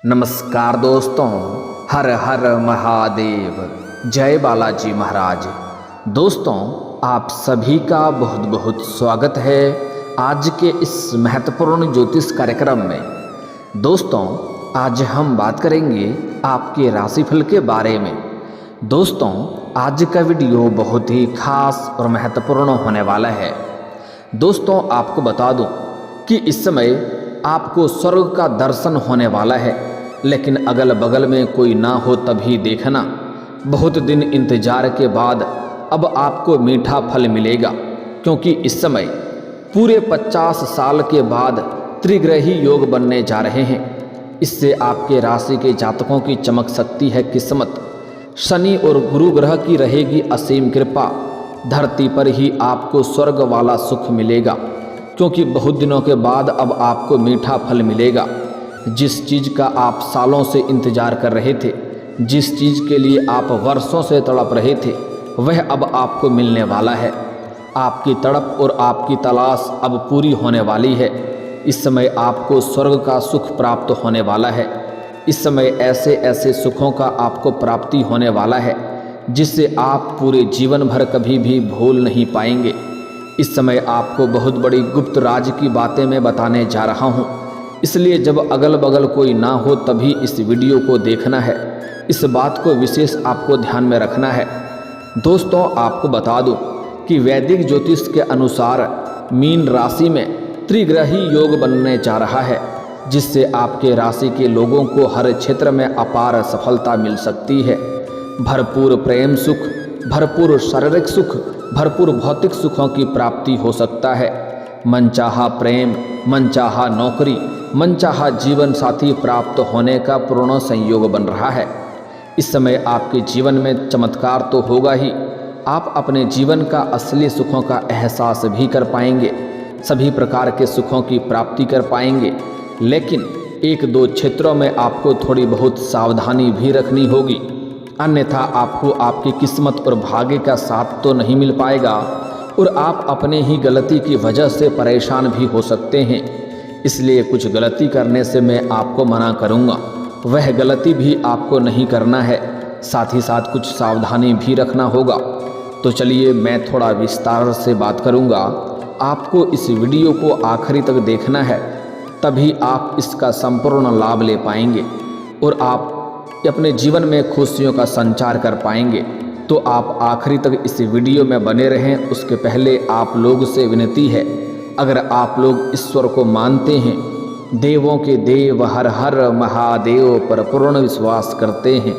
नमस्कार दोस्तों, हर हर महादेव, जय बालाजी महाराज। दोस्तों, आप सभी का बहुत बहुत स्वागत है आज के इस महत्वपूर्ण ज्योतिष कार्यक्रम में। दोस्तों, आज हम बात करेंगे आपके राशिफल के बारे में। दोस्तों, आज का वीडियो बहुत ही खास और महत्वपूर्ण होने वाला है। दोस्तों, आपको बता दूं कि इस समय आपको स्वर्ग का दर्शन होने वाला है, लेकिन अगल बगल में कोई ना हो तभी देखना। बहुत दिन इंतजार के बाद अब आपको मीठा फल मिलेगा, क्योंकि इस समय पूरे 50 साल के बाद त्रिग्रही योग बनने जा रहे हैं। इससे आपके राशि के जातकों की चमक सकती है किस्मत। शनि और गुरु ग्रह की रहेगी असीम कृपा। धरती पर ही आपको स्वर्ग वाला सुख मिलेगा, क्योंकि बहुत दिनों के बाद अब आपको मीठा फल मिलेगा। जिस चीज़ का आप सालों से इंतजार कर रहे थे, जिस चीज़ के लिए आप वर्षों से तड़प रहे थे, वह अब आपको मिलने वाला है। आपकी तड़प और आपकी तलाश अब पूरी होने वाली है। इस समय आपको स्वर्ग का सुख प्राप्त होने वाला है। इस समय ऐसे ऐसे सुखों का आपको प्राप्ति होने वाला है जिससे आप पूरे जीवन भर कभी भी भूल नहीं पाएंगे। इस समय आपको बहुत बड़ी गुप्त राज की बातें मैं बताने जा रहा हूँ, इसलिए जब अगल बगल कोई ना हो तभी इस वीडियो को देखना है। इस बात को विशेष आपको ध्यान में रखना है। दोस्तों, आपको बता दूं कि वैदिक ज्योतिष के अनुसार मीन राशि में त्रिग्रही योग बनने जा रहा है, जिससे आपके राशि के लोगों को हर क्षेत्र में अपार सफलता मिल सकती है। भरपूर प्रेम सुख, भरपूर शारीरिक सुख, भरपूर भौतिक सुखों की प्राप्ति हो सकता है। मनचाहा प्रेम, मनचाहा नौकरी, मनचाहा जीवन साथी प्राप्त होने का पूर्ण संयोग बन रहा है। इस समय आपके जीवन में चमत्कार तो होगा ही, आप अपने जीवन का असली सुखों का एहसास भी कर पाएंगे, सभी प्रकार के सुखों की प्राप्ति कर पाएंगे। लेकिन एक दो क्षेत्रों में आपको थोड़ी बहुत सावधानी भी रखनी होगी, अन्यथा आपको आपकी किस्मत और भाग्य का साथ तो नहीं मिल पाएगा और आप अपने ही गलती की वजह से परेशान भी हो सकते हैं। इसलिए कुछ गलती करने से मैं आपको मना करूंगा, वह गलती भी आपको नहीं करना है। साथ ही साथ कुछ सावधानी भी रखना होगा। तो चलिए मैं थोड़ा विस्तार से बात करूंगा। आपको इस वीडियो को आखिरी तक देखना है, तभी आप इसका संपूर्ण लाभ ले पाएंगे और आप अपने जीवन में खुशियों का संचार कर पाएंगे। तो आप आखिरी तक इस वीडियो में बने रहें। उसके पहले आप लोग से विनती है, अगर आप लोग ईश्वर को मानते हैं, देवों के देव हर हर महादेव पर पूर्ण विश्वास करते हैं,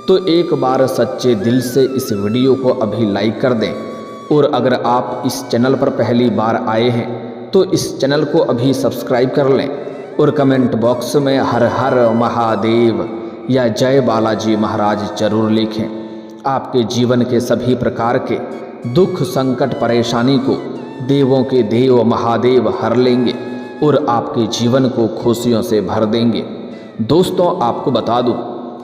तो एक बार सच्चे दिल से इस वीडियो को अभी लाइक कर दें। और अगर आप इस चैनल पर पहली बार आए हैं तो इस चैनल को अभी सब्सक्राइब कर लें और कमेंट बॉक्स में हर हर महादेव या जय बालाजी महाराज जरूर लिखें। आपके जीवन के सभी प्रकार के दुख, संकट, परेशानी को देवों के देव महादेव हर लेंगे और आपके जीवन को खुशियों से भर देंगे। दोस्तों, आपको बता दूं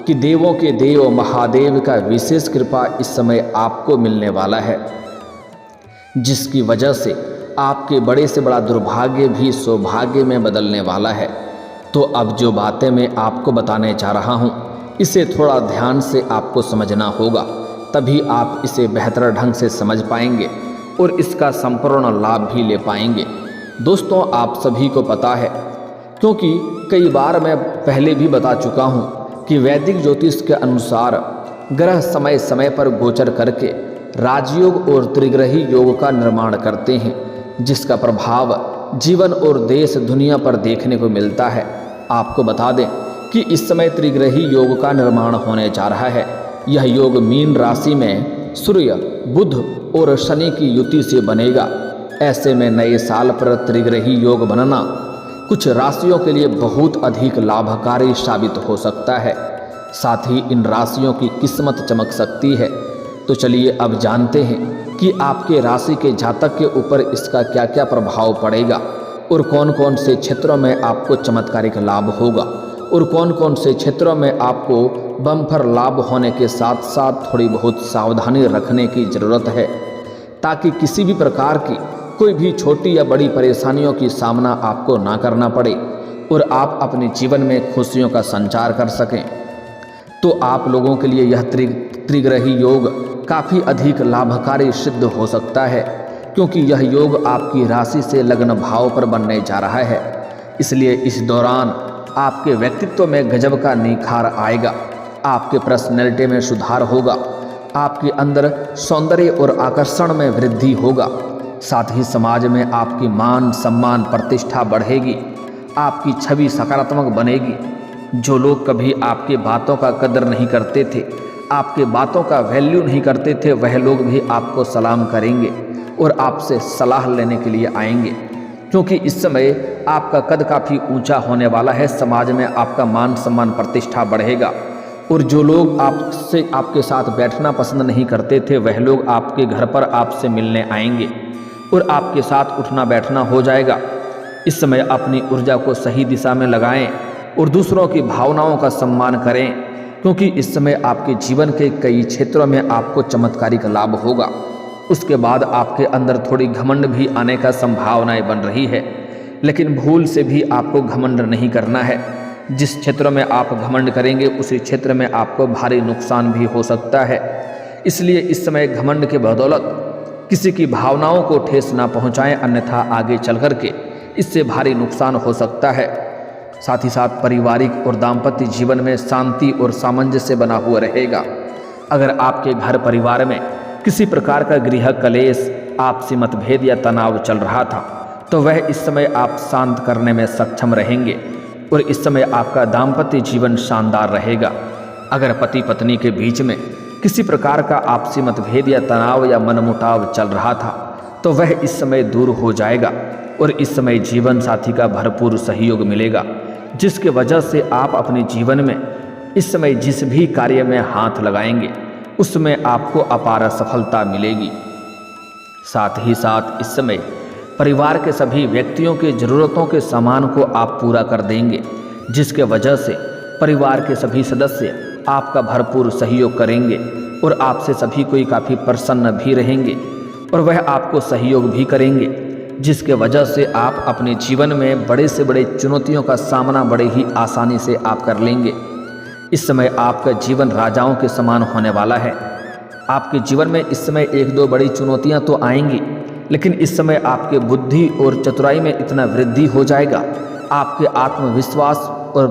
कि देवों के देव महादेव का विशेष कृपा इस समय आपको मिलने वाला है, जिसकी वजह से आपके बड़े से बड़ा दुर्भाग्य भी सौभाग्य में बदलने वाला है। तो अब जो बातें मैं आपको बताने जा रहा हूँ, इसे थोड़ा ध्यान से आपको समझना होगा, तभी आप इसे बेहतर ढंग से समझ पाएंगे और इसका संपूर्ण लाभ भी ले पाएंगे। दोस्तों, आप सभी को पता है, क्योंकि कई बार मैं पहले भी बता चुका हूँ कि वैदिक ज्योतिष के अनुसार ग्रह समय समय पर गोचर करके राजयोग और त्रिग्रही योग का निर्माण करते हैं, जिसका प्रभाव जीवन और देश दुनिया पर देखने को मिलता है। आपको बता दें कि इस समय त्रिग्रही योग का निर्माण होने जा रहा है। यह योग मीन राशि में सूर्य, बुध और शनि की युति से बनेगा। ऐसे में नए साल पर त्रिग्रही योग बनना कुछ राशियों के लिए बहुत अधिक लाभकारी साबित हो सकता है। साथ ही इन राशियों की किस्मत चमक सकती है। तो चलिए अब जानते हैं कि आपके राशि के जातक के ऊपर इसका क्या क्या प्रभाव पड़ेगा और कौन कौन से क्षेत्रों में आपको चमत्कारिक लाभ होगा और कौन कौन से क्षेत्रों में आपको बम्पर लाभ होने के साथ साथ थोड़ी बहुत सावधानी रखने की ज़रूरत है, ताकि किसी भी प्रकार की कोई भी छोटी या बड़ी परेशानियों की सामना आपको ना करना पड़े और आप अपने जीवन में खुशियों का संचार कर सकें। तो आप लोगों के लिए यह त्रिग्रही योग काफ़ी अधिक लाभकारी सिद्ध हो सकता है, क्योंकि यह योग आपकी राशि से लग्न भाव पर बनने जा रहा है। इसलिए इस दौरान आपके व्यक्तित्व में गजब का निखार आएगा, आपके पर्सनैलिटी में सुधार होगा, आपके अंदर सौंदर्य और आकर्षण में वृद्धि होगा। साथ ही समाज में आपकी मान सम्मान प्रतिष्ठा बढ़ेगी, आपकी छवि सकारात्मक बनेगी। जो लोग कभी आपकी बातों का कदर नहीं करते थे, आपके बातों का वैल्यू नहीं करते थे, वह लोग भी आपको सलाम करेंगे और आपसे सलाह लेने के लिए आएंगे, क्योंकि इस समय आपका कद काफ़ी ऊंचा होने वाला है। समाज में आपका मान सम्मान प्रतिष्ठा बढ़ेगा और जो लोग आपके साथ बैठना पसंद नहीं करते थे, वह लोग आपके घर पर आपसे मिलने आएंगे और आपके साथ उठना बैठना हो जाएगा। इस समय अपनी ऊर्जा को सही दिशा में लगाएं और दूसरों की भावनाओं का सम्मान करें, क्योंकि इस समय आपके जीवन के कई क्षेत्रों में आपको चमत्कारिक लाभ होगा। उसके बाद आपके अंदर थोड़ी घमंड भी आने का संभावनाएं बन रही है, लेकिन भूल से भी आपको घमंड नहीं करना है। जिस क्षेत्र में आप घमंड करेंगे उसी क्षेत्र में आपको भारी नुकसान भी हो सकता है। इसलिए इस समय घमंड के बदौलत किसी की भावनाओं को ठेस ना पहुंचाएं, अन्यथा आगे चल कर के इससे भारी नुकसान हो सकता है। साथ ही साथ पारिवारिक और दाम्पत्य जीवन में शांति और सामंजस्य बना हुआ रहेगा। अगर आपके घर परिवार में किसी प्रकार का गृह कलेश, आपसी मतभेद या तनाव चल रहा था, तो वह इस समय आप शांत करने में सक्षम रहेंगे और इस समय आपका दाम्पत्य जीवन शानदार रहेगा। अगर पति पत्नी के बीच में किसी प्रकार का आपसी मतभेद या तनाव या मनमुटाव चल रहा था, तो वह इस समय दूर हो जाएगा और इस समय जीवन साथी का भरपूर सहयोग मिलेगा, जिसके वजह से आप अपने जीवन में इस समय जिस भी कार्य में हाथ लगाएंगे उसमें आपको अपार सफलता मिलेगी। साथ ही साथ इस समय परिवार के सभी व्यक्तियों की ज़रूरतों के सामान को आप पूरा कर देंगे, जिसके वजह से परिवार के सभी सदस्य आपका भरपूर सहयोग करेंगे और आपसे सभी कोई काफ़ी प्रसन्न भी रहेंगे और वह आपको सहयोग भी करेंगे, जिसके वजह से आप अपने जीवन में बड़े से बड़े चुनौतियों का सामना बड़े ही आसानी से आप कर लेंगे। इस समय आपका जीवन राजाओं के समान होने वाला है। आपके जीवन में इस समय एक दो बड़ी चुनौतियां तो आएंगी, लेकिन इस समय आपके बुद्धि और चतुराई में इतना वृद्धि हो जाएगा, आपके आत्मविश्वास और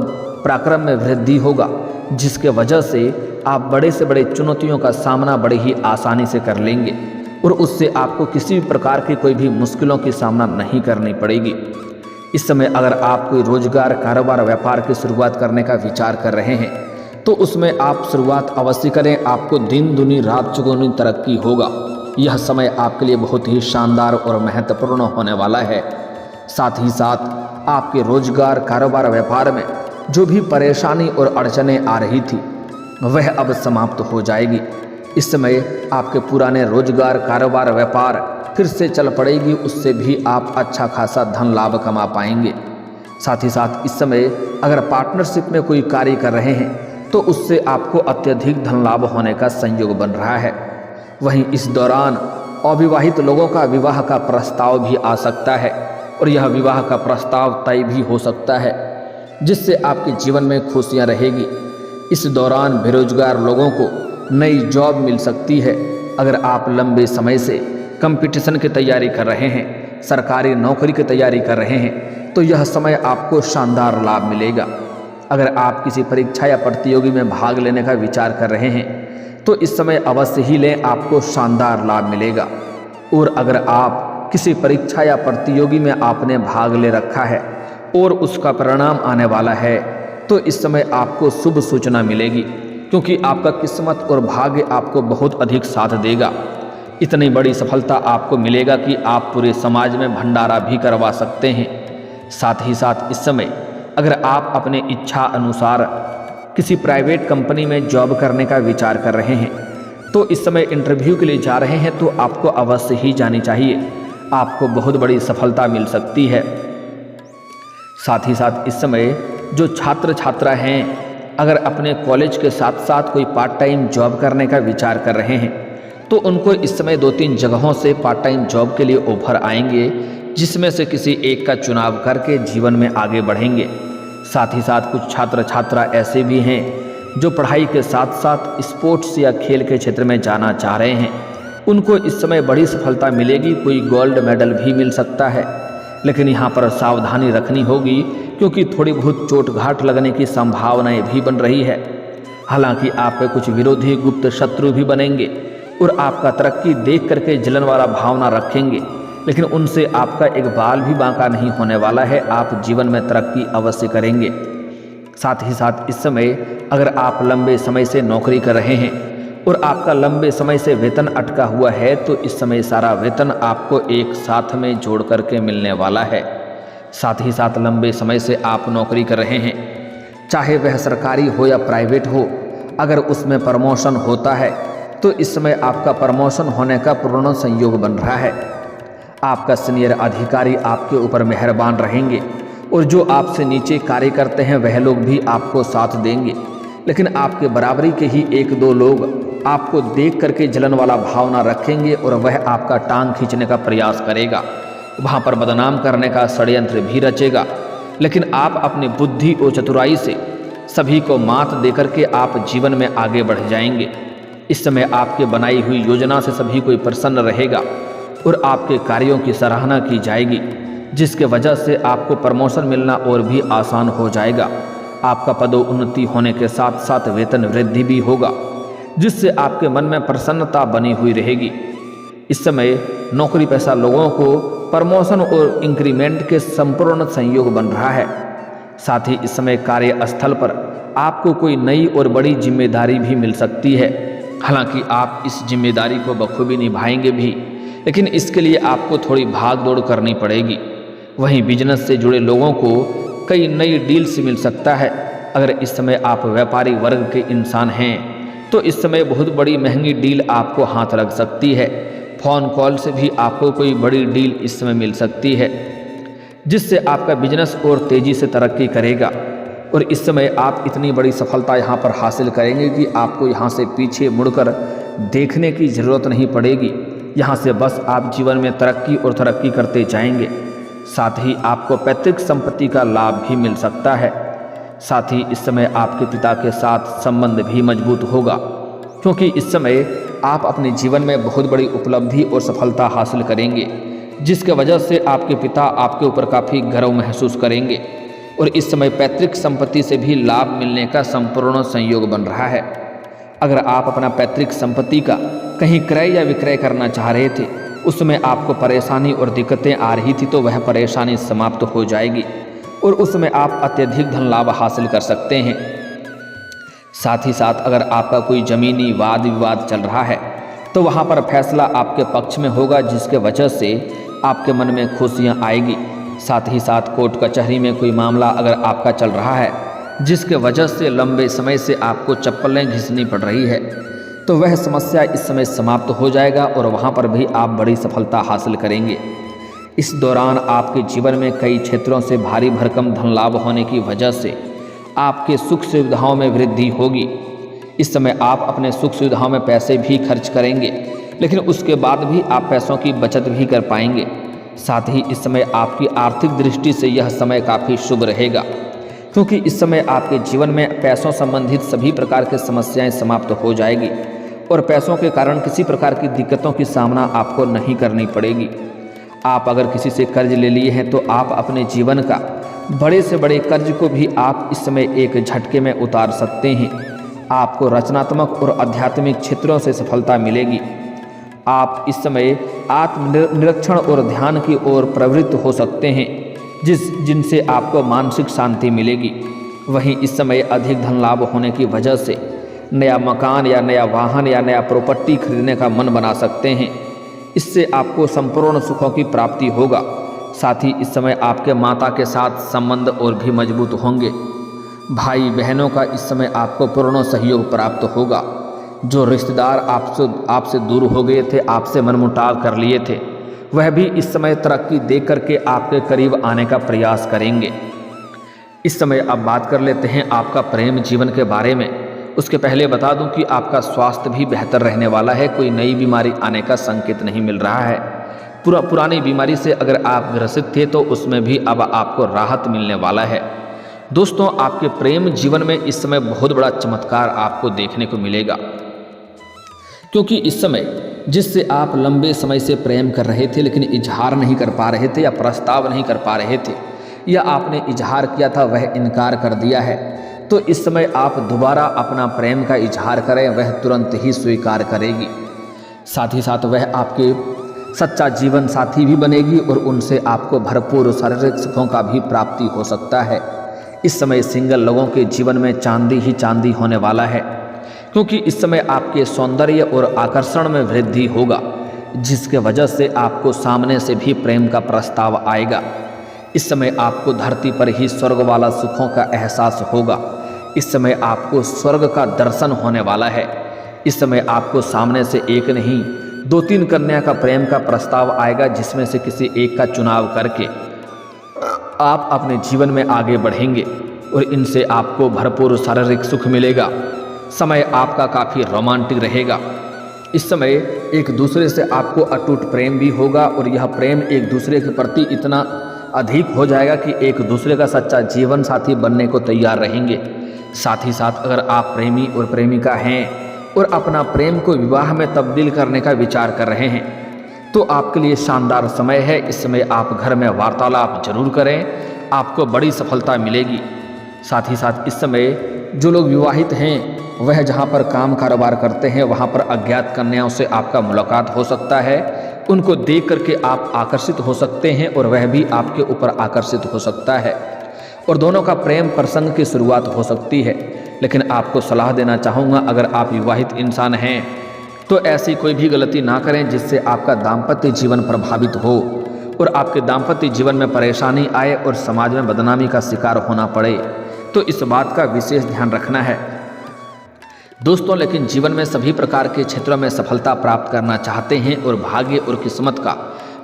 पराक्रम में वृद्धि होगा, जिसके वजह से आप बड़े से बड़े चुनौतियों का सामना बड़े ही आसानी से कर लेंगे और उससे आपको किसी भी प्रकार की कोई भी मुश्किलों की सामना नहीं करनी पड़ेगी। इस समय अगर आप कोई रोजगार, कारोबार, व्यापार की शुरुआत करने का विचार कर रहे हैं, तो उसमें आप शुरुआत अवश्य करें। आपको दिन दुनी रात चौगुनी तरक्की होगा। यह समय आपके लिए बहुत ही शानदार और महत्वपूर्ण होने वाला है। साथ ही साथ आपके रोजगार, कारोबार, व्यापार में जो भी परेशानी और अड़चनें आ रही थी, वह अब समाप्त हो जाएगी। इस समय आपके पुराने रोजगार, कारोबार, व्यापार फिर से चल पड़ेगी, उससे भी आप अच्छा खासा धन लाभ कमा पाएंगे। साथ ही साथ इस समय अगर पार्टनरशिप में कोई कार्य कर रहे हैं, तो उससे आपको अत्यधिक धन लाभ होने का संयोग बन रहा है। वहीं इस दौरान अविवाहित लोगों का विवाह का प्रस्ताव भी आ सकता है और यह विवाह का प्रस्ताव तय भी हो सकता है, जिससे आपके जीवन में खुशियां रहेगी। इस दौरान बेरोजगार लोगों को नई जॉब मिल सकती है। अगर आप लंबे समय से कंपटीशन की तैयारी कर रहे हैं, सरकारी नौकरी की तैयारी कर रहे हैं, तो यह समय आपको शानदार लाभ मिलेगा। अगर आप किसी परीक्षा या प्रतियोगी में भाग लेने का विचार कर रहे हैं, तो इस समय अवश्य ही लें, आपको शानदार लाभ मिलेगा। और अगर आप किसी परीक्षा या प्रतियोगी में आपने भाग ले रखा है और उसका परिणाम आने वाला है, तो इस समय आपको शुभ सूचना मिलेगी, क्योंकि आपका किस्मत और भाग्य आपको बहुत अधिक साथ देगा। इतनी बड़ी सफलता आपको मिलेगा कि आप पूरे समाज में भंडारा भी करवा सकते हैं। साथ ही साथ इस समय अगर आप अपने इच्छा अनुसार किसी प्राइवेट कंपनी में जॉब करने का विचार कर रहे हैं, तो इस समय इंटरव्यू के लिए जा रहे हैं, तो आपको अवश्य ही जानी चाहिए। आपको बहुत बड़ी सफलता मिल सकती है। साथ ही साथ इस समय जो छात्र छात्रा हैं, अगर अपने कॉलेज के साथ साथ कोई पार्ट टाइम जॉब करने का विचार कर रहे हैं, तो उनको इस समय 2-3 जगहों से पार्ट टाइम जॉब के लिए ऑफर आएंगे, जिसमें से किसी एक का चुनाव करके जीवन में आगे बढ़ेंगे साथ ही साथ कुछ छात्र छात्रा ऐसे भी हैं जो पढ़ाई के साथ साथ स्पोर्ट्स या खेल के क्षेत्र में जाना चाह रहे हैं। उनको इस समय बड़ी सफलता मिलेगी, कोई गोल्ड मेडल भी मिल सकता है। लेकिन यहाँ पर सावधानी रखनी होगी क्योंकि थोड़ी बहुत चोट घाट लगने की संभावनाएं भी बन रही है। हालांकि आप पे कुछ विरोधी गुप्त शत्रु भी बनेंगे और आपका तरक्की देख करके जलन वाला भावना रखेंगे, लेकिन उनसे आपका एक बाल भी बांका नहीं होने वाला है। आप जीवन में तरक्की अवश्य करेंगे। साथ ही साथ इस समय अगर आप लंबे समय से नौकरी कर रहे हैं और आपका लंबे समय से वेतन अटका हुआ है तो इस समय सारा वेतन आपको एक साथ में जोड़ करके मिलने वाला है। साथ ही साथ लंबे समय से आप नौकरी कर रहे हैं, चाहे वह सरकारी हो या प्राइवेट हो, अगर उसमें प्रमोशन होता है तो इस समय आपका प्रमोशन होने का पूर्ण संयोग बन रहा है। आपका सीनियर अधिकारी आपके ऊपर मेहरबान रहेंगे और जो आपसे नीचे कार्य करते हैं वह लोग भी आपको साथ देंगे। लेकिन आपके बराबरी के ही एक दो लोग आपको देख करके जलन वाला भावना रखेंगे और वह आपका टांग खींचने का प्रयास करेगा, वहाँ पर बदनाम करने का षड्यंत्र भी रचेगा। लेकिन आप अपनी बुद्धि और चतुराई से सभी को मात देकर के आप जीवन में आगे बढ़ जाएंगे। इस समय आपके बनाई हुई योजना से सभी कोई प्रसन्न रहेगा और आपके कार्यों की सराहना की जाएगी, जिसके वजह से आपको प्रमोशन मिलना और भी आसान हो जाएगा। आपका पदोन्नति होने के साथ साथ वेतन वृद्धि भी होगा, जिससे आपके मन में प्रसन्नता बनी हुई रहेगी। इस समय नौकरी पेशा लोगों को प्रमोशन और इंक्रीमेंट के संपूर्ण संयोग बन रहा है। साथ ही इस समय कार्यस्थल पर आपको कोई नई और बड़ी जिम्मेदारी भी मिल सकती है। हालांकि आप इस जिम्मेदारी को बखूबी निभाएंगे भी, लेकिन इसके लिए आपको थोड़ी भाग दौड़ करनी पड़ेगी। वहीं बिजनेस से जुड़े लोगों को कई नई डील्स मिल सकता है। अगर इस समय आप व्यापारी वर्ग के इंसान हैं तो इस समय बहुत बड़ी महंगी डील आपको हाथ लग सकती है। फ़ोन कॉल से भी आपको कोई बड़ी डील इस समय मिल सकती है, जिससे आपका बिजनेस और तेज़ी से तरक्की करेगा। और इस समय आप इतनी बड़ी सफलता यहाँ पर हासिल करेंगे कि आपको यहाँ से पीछे मुड़कर देखने की ज़रूरत नहीं पड़ेगी। यहाँ से बस आप जीवन में तरक्की और तरक्की करते जाएंगे। साथ ही आपको पैतृक संपत्ति का लाभ भी मिल सकता है। साथ ही इस समय आपके पिता के साथ संबंध भी मजबूत होगा, क्योंकि इस समय आप अपने जीवन में बहुत बड़ी उपलब्धि और सफलता हासिल करेंगे, जिसके वजह से आपके पिता आपके ऊपर काफ़ी गर्व महसूस करेंगे। और इस समय पैतृक संपत्ति से भी लाभ मिलने का संपूर्ण संयोग बन रहा है। अगर आप अपना पैतृक संपत्ति का कहीं क्रय या विक्रय करना चाह रहे थे, उसमें आपको परेशानी और दिक्कतें आ रही थी, तो वह परेशानी समाप्त हो जाएगी और उसमें आप अत्यधिक धन लाभ हासिल कर सकते हैं। साथ ही साथ अगर आपका कोई ज़मीनी वाद विवाद चल रहा है तो वहाँ पर फैसला आपके पक्ष में होगा, जिसके वजह से आपके मन में खुशियाँ आएगी। साथ ही साथ कोर्ट कचहरी में कोई मामला अगर आपका चल रहा है, जिसके वजह से लंबे समय से आपको चप्पलें घिसनी पड़ रही है, तो वह समस्या इस समय समाप्त हो जाएगा और वहाँ पर भी आप बड़ी सफलता हासिल करेंगे। इस दौरान आपके जीवन में कई क्षेत्रों से भारी भरकम धन लाभ होने की वजह से आपके सुख सुविधाओं में वृद्धि होगी। इस समय आप अपने सुख सुविधाओं में पैसे भी खर्च करेंगे, लेकिन उसके बाद भी आप पैसों की बचत भी कर पाएंगे। साथ ही इस समय आपकी आर्थिक दृष्टि से यह समय काफ़ी शुभ रहेगा, क्योंकि इस समय आपके जीवन में पैसों संबंधित सभी प्रकार की समस्याएं समाप्त हो जाएगी और पैसों के कारण किसी प्रकार की दिक्कतों की सामना आपको नहीं करनी पड़ेगी। आप अगर किसी से कर्ज ले लिए हैं तो आप अपने जीवन का बड़े से बड़े कर्ज को भी आप इस समय एक झटके में उतार सकते हैं। आपको रचनात्मक और आध्यात्मिक क्षेत्रों से सफलता मिलेगी। आप इस समय आत्मनिरीक्षण और ध्यान की ओर प्रवृत्त हो सकते हैं, जिनसे आपको मानसिक शांति मिलेगी। वहीं इस समय अधिक धन लाभ होने की वजह से नया मकान या नया वाहन या नया प्रॉपर्टी खरीदने का मन बना सकते हैं। इससे आपको संपूर्ण सुखों की प्राप्ति होगा। साथ ही इस समय आपके माता के साथ संबंध और भी मजबूत होंगे। भाई बहनों का इस समय आपको पूर्ण सहयोग प्राप्त होगा। जो रिश्तेदार आपसे दूर हो गए थे, आपसे मनमुटाव कर लिए थे, वह भी इस समय तरक्की देख करके आपके करीब आने का प्रयास करेंगे। इस समय अब बात कर लेते हैं आपका प्रेम जीवन के बारे में। उसके पहले बता दूं कि आपका स्वास्थ्य भी बेहतर रहने वाला है। कोई नई बीमारी आने का संकेत नहीं मिल रहा है। पुरानी बीमारी से अगर आप ग्रसित थे तो उसमें भी अब आपको राहत मिलने वाला है। दोस्तों आपके प्रेम जीवन में इस समय बहुत बड़ा चमत्कार आपको देखने को मिलेगा, क्योंकि इस समय जिससे आप लंबे समय से प्रेम कर रहे थे लेकिन इजहार नहीं कर पा रहे थे या प्रस्ताव नहीं कर पा रहे थे, या आपने इजहार किया था वह इनकार कर दिया है, तो इस समय आप दोबारा अपना प्रेम का इजहार करें, वह तुरंत ही स्वीकार करेगी। साथ ही साथ वह आपके सच्चा जीवन साथी भी बनेगी और उनसे आपको भरपूर शारीरिक सुखों का भी प्राप्ति हो सकता है। इस समय सिंगल लोगों के जीवन में चांदी ही चांदी होने वाला है, क्योंकि इस समय आपके सौंदर्य और आकर्षण में वृद्धि होगा, जिसके वजह से आपको सामने से भी प्रेम का प्रस्ताव आएगा। इस समय आपको धरती पर ही स्वर्ग वाला सुखों का एहसास होगा। इस समय आपको स्वर्ग का दर्शन होने वाला है। इस समय आपको सामने से एक नहीं 2-3 कन्या का प्रेम का प्रस्ताव आएगा, जिसमें से किसी एक का चुनाव करके आप अपने जीवन में आगे बढ़ेंगे और इनसे आपको भरपूर शारीरिक सुख मिलेगा। समय आपका काफ़ी रोमांटिक रहेगा। इस समय एक दूसरे से आपको अटूट प्रेम भी होगा और यह प्रेम एक दूसरे के प्रति इतना अधिक हो जाएगा कि एक दूसरे का सच्चा जीवन साथी बनने को तैयार रहेंगे। साथ ही साथ अगर आप प्रेमी और प्रेमिका हैं और अपना प्रेम को विवाह में तब्दील करने का विचार कर रहे हैं, तो आपके लिए शानदार समय है। इस समय आप घर में वार्तालाप जरूर करें, आपको बड़ी सफलता मिलेगी। साथ ही साथ इस समय जो लोग विवाहित हैं वह जहां पर काम कारोबार करते हैं वहां पर अज्ञात कन्याओं से आपका मुलाकात हो सकता है। उनको देख करके आप आकर्षित हो सकते हैं और वह भी आपके ऊपर आकर्षित हो सकता है और दोनों का प्रेम प्रसंग की शुरुआत हो सकती है। लेकिन आपको सलाह देना चाहूँगा, अगर आप विवाहित इंसान हैं तो ऐसी कोई भी गलती ना करें जिससे आपका दाम्पत्य जीवन प्रभावित हो और आपके दाम्पत्य जीवन में परेशानी आए और समाज में बदनामी का शिकार होना पड़े। तो इस बात का विशेष ध्यान रखना है दोस्तों। लेकिन जीवन में सभी प्रकार के क्षेत्रों में सफलता प्राप्त करना चाहते हैं और भाग्य और किस्मत का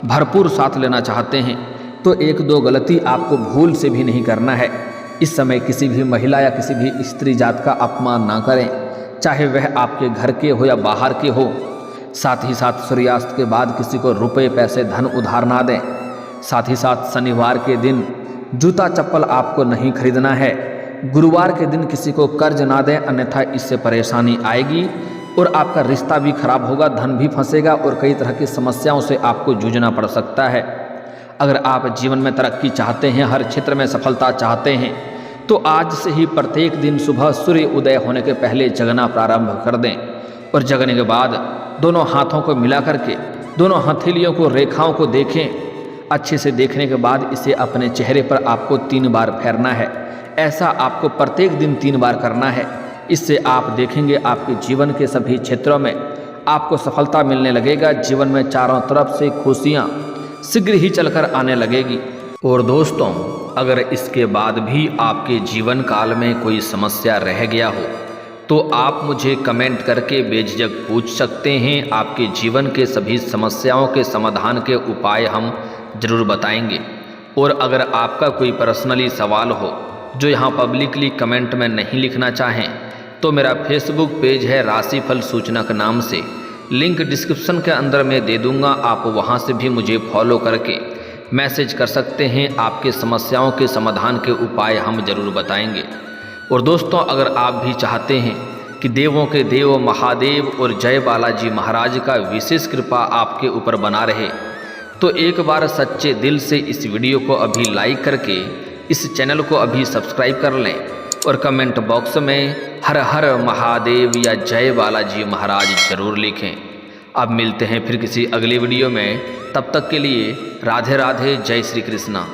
भरपूर साथ लेना चाहते हैं, तो 1-2 गलती आपको भूल से भी नहीं करना है। इस समय किसी भी महिला या किसी भी स्त्री जात का अपमान ना करें, चाहे वह आपके घर के हो या बाहर के हो। साथ ही साथ सूर्यास्त के बाद किसी को रुपए पैसे धन उधार ना दें। साथ ही साथ शनिवार के दिन जूता चप्पल आपको नहीं खरीदना है। गुरुवार के दिन किसी को कर्ज ना दें, अन्यथा इससे परेशानी आएगी और आपका रिश्ता भी खराब होगा, धन भी फंसेगा और कई तरह की समस्याओं से आपको जूझना पड़ सकता है। अगर आप जीवन में तरक्की चाहते हैं, हर क्षेत्र में सफलता चाहते हैं, तो आज से ही प्रत्येक दिन सुबह सूर्य उदय होने के पहले जगना प्रारंभ कर दें और जगने के बाद दोनों हाथों को मिला करके दोनों हथेलियों को रेखाओं को देखें। अच्छे से देखने के बाद इसे अपने चेहरे पर आपको 3 बार फेरना है। ऐसा आपको प्रत्येक दिन 3 बार करना है। इससे आप देखेंगे आपके जीवन के सभी क्षेत्रों में आपको सफलता मिलने लगेगा। जीवन में चारों तरफ से खुशियाँ शीघ्र ही चलकर आने लगेगी। और दोस्तों, अगर इसके बाद भी आपके जीवन काल में कोई समस्या रह गया हो तो आप मुझे कमेंट करके बेझिझक पूछ सकते हैं। आपके जीवन के सभी समस्याओं के समाधान के उपाय हम जरूर बताएंगे। और अगर आपका कोई पर्सनली सवाल हो जो यहाँ पब्लिकली कमेंट में नहीं लिखना चाहें, तो मेरा फेसबुक पेज है राशिफल सूचनक नाम से, लिंक डिस्क्रिप्शन के अंदर मैं दे दूँगा। आप वहाँ से भी मुझे फॉलो करके मैसेज कर सकते हैं। आपके समस्याओं के समाधान के उपाय हम जरूर बताएंगे। और दोस्तों, अगर आप भी चाहते हैं कि देवों के देव महादेव और जय बालाजी महाराज का विशेष कृपा आपके ऊपर बना रहे, तो एक बार सच्चे दिल से इस वीडियो को अभी लाइक करके इस चैनल को अभी सब्सक्राइब कर लें और कमेंट बॉक्स में हर हर महादेव या जय बालाजी महाराज जरूर लिखें। अब मिलते हैं फिर किसी अगली वीडियो में, तब तक के लिए राधे राधे, जय श्री कृष्णा।